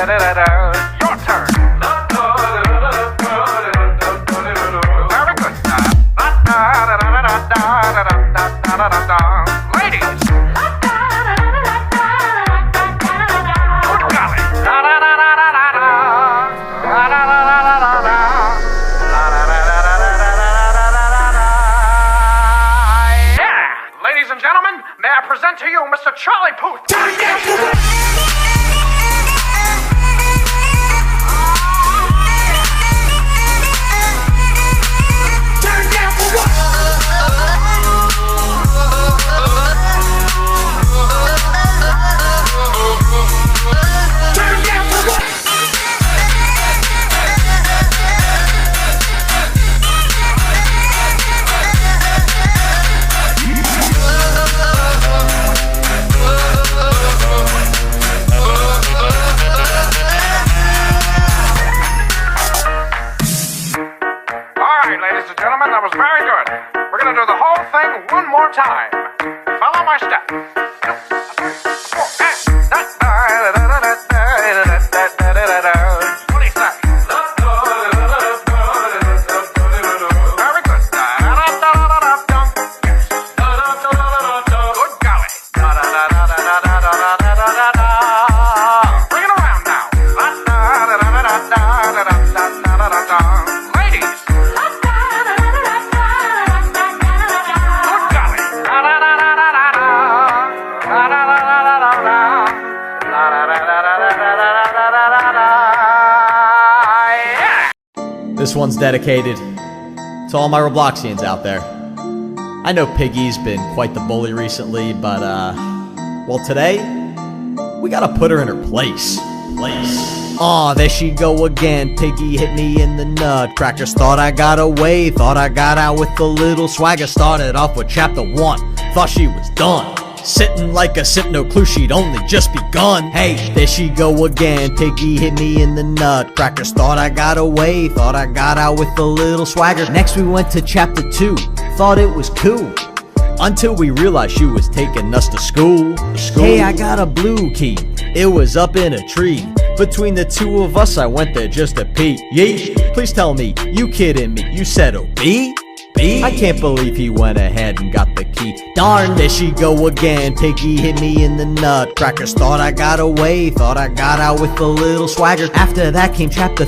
Your turn. Very good. Ladies. Good golly. Yeah. Ladies and gentlemen, may I present to you Mr. Charlie Puth. Ladies and gentlemen, that was very good. We're going to do the whole thing one more time. Follow my steps. What do you say? Very good. Good golly. Bring it around now. Ladies. This one's dedicated to all my Robloxians out there. I know Piggy's been quite the bully recently, but well, today we gotta put her in her place. Aw, there she go again. Piggy hit me in the nutcrackers. Thought I got away, thought I got out with a little swagger. Started off with chapter 1, thought she was done. Sitting like a sip, no clue she'd only just begun. Hey, there she go again. Piggy hit me in the nutcrackers. Thought I got away, thought I got out with a little swagger. Next we went to chapter 2, thought it was cool, until we realized she was taking us to school. Hey, I got a blue key, it was up in a tree. Between the two of us, I went there just to pee. Yeesh, please tell me, you kidding me, you said OB? I can't believe he went ahead and got the key. Darn, there she go again. Piggy hit me in the nutcrackers. Thought I got away, thought I got out with a little swagger. After that came chapter